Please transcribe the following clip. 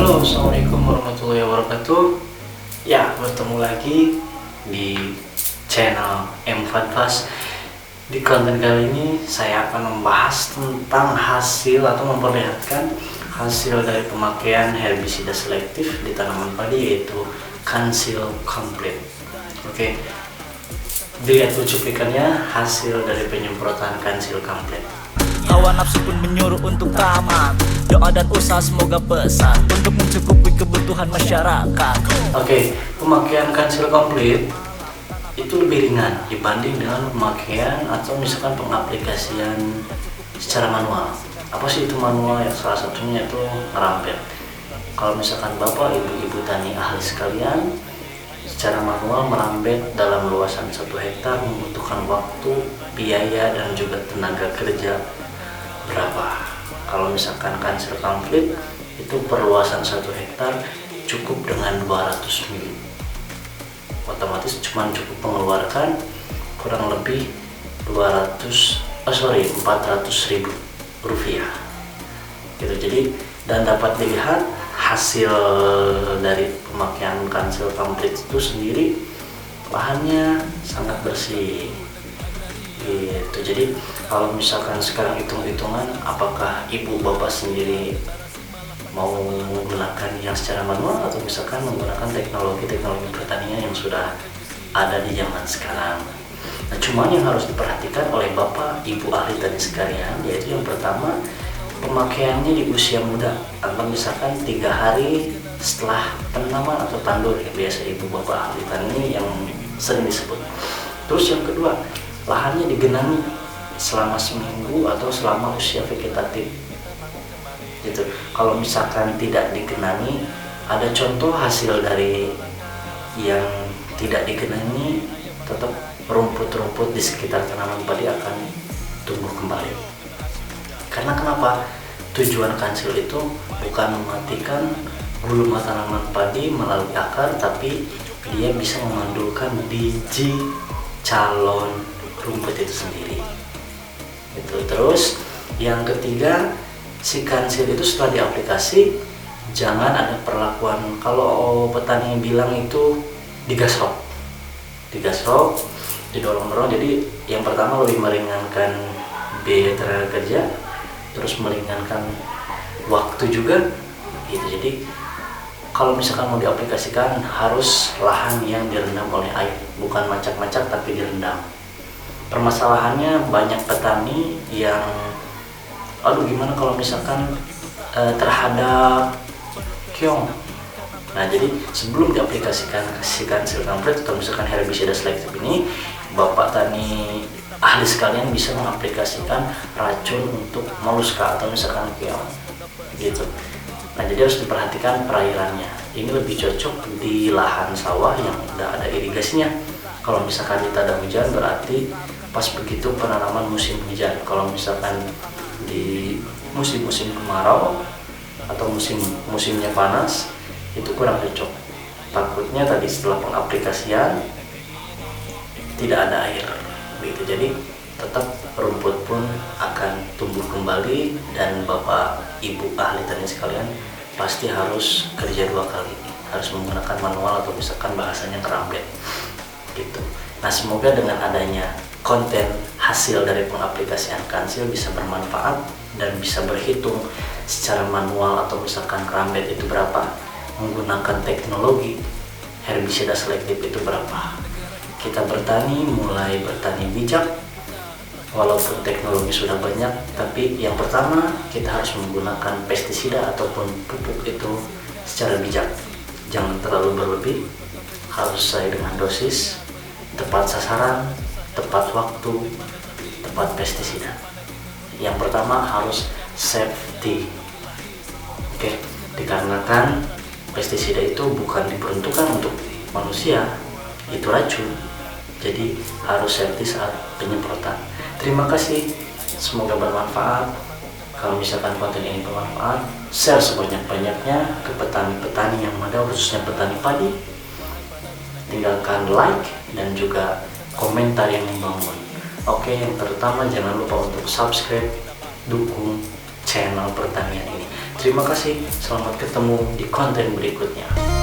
Halo, assalamualaikum warahmatullahi wabarakatuh. Ya, bertemu lagi di channel M Fadfas. Di konten kali ini saya akan membahas tentang hasil atau memperlihatkan hasil dari pemakaian herbisida selektif di tanaman padi, yaitu Kansil Komplit. Oke, dilihat cuplikannya hasil dari penyemprotan Kansil Komplit. Hawa nafsu pun menyuruh untuk tamat. Doa dan usaha semoga besar untuk mencukupi kebutuhan masyarakat. Oke, pemakaian Kansil Komplit itu lebih ringan dibanding dengan pemakaian atau misalkan pengaplikasian secara manual. Apa sih itu manual? Ya, salah satunya itu ngerampet. Kalau misalkan bapak ibu-ibu tani ahli sekalian, secara manual merambet dalam luasan 1 hektar membutuhkan waktu, biaya, dan juga tenaga kerja berapa. Kalau misalkan Kansil Komplit itu perluasan 1 hektar cukup dengan 200 mili, otomatis cuma cukup mengeluarkan kurang lebih 400.000 rupiah gitu. Jadi, dan dapat dilihat hasil dari pemakaian Kansil Komplit itu sendiri, lahannya sangat bersih gitu. Jadi kalau misalkan sekarang hitung-hitungan, apakah ibu bapak sendiri mau menggunakan yang secara manual atau misalkan menggunakan teknologi pertanian yang sudah ada di zaman sekarang. Nah, cuman yang harus diperhatikan oleh bapak ibu ahli tani sekalian, yaitu yang pertama, pemakaiannya di usia muda atau misalkan 3 hari setelah penanaman atau tandur, ya biasa ibu bapak ahli tani yang sering disebut. Terus yang kedua, lahannya digenangi selama seminggu atau selama usia vegetatif gitu. Kalau misalkan tidak digenangi, ada contoh hasil dari yang tidak digenangi, tetap rumput-rumput di sekitar tanaman padi akan tumbuh kembali. Karena kenapa? Tujuan Kansil itu bukan mematikan gulma tanaman padi melalui akar, tapi dia bisa memandulkan biji calon rumput itu sendiri itu. Terus yang ketiga, si Kansil itu setelah diaplikasi jangan ada perlakuan, kalau petani bilang itu digasrok, didorong-dorong. Jadi yang pertama lebih meringankan biaya tenaga kerja, terus meringankan waktu juga gitu. Jadi kalau misalkan mau diaplikasikan harus lahan yang direndam oleh air, bukan macak-macak tapi direndam. Permasalahannya banyak petani yang gimana kalau misalkan terhadap keong. Nah, jadi sebelum diaplikasikan si Kansil Komplit atau misalkan herbisida selektif ini, bapak tani ahli sekalian bisa mengaplikasikan racun untuk moluska atau misalkan keong gitu. Nah, jadi harus diperhatikan perairannya. Ini lebih cocok di lahan sawah yang udah ada irigasinya. Kalau misalkan tidak ada hujan, berarti pas begitu penanaman musim hujan. Kalau misalkan di musim-musim kemarau atau musimnya panas, itu kurang cocok. Takutnya tadi setelah pengaplikasian tidak ada air begitu. Jadi tetap rumput pun akan tumbuh kembali, dan bapak ibu ahli tani sekalian pasti harus kerja 2 kali, harus menggunakan manual atau misalkan bahasanya kerambet gitu. Nah, semoga dengan adanya konten hasil dari pengaplikasian Kansil bisa bermanfaat dan bisa berhitung secara manual atau misalkan kerambet itu berapa, menggunakan teknologi herbisida selektif itu berapa. Kita mulai bertani bijak. Walaupun teknologi sudah banyak, tapi yang pertama kita harus menggunakan pestisida ataupun pupuk itu secara bijak. Jangan terlalu berlebih, harus sesuai dengan dosis, tepat sasaran, tepat waktu, tepat pestisida. Yang pertama harus safety. Oke, dikarenakan pestisida itu bukan diperuntukkan untuk manusia, itu racun. Jadi harus safety saat penyemprotan. Terima kasih, semoga bermanfaat. Kalau misalkan konten ini bermanfaat, share sebanyak-banyaknya ke petani-petani yang ada, khususnya petani padi. Tinggalkan like dan juga komentar yang membangun. Oke, yang terutama jangan lupa untuk subscribe, dukung channel pertanian ini. Terima kasih, selamat ketemu di konten berikutnya.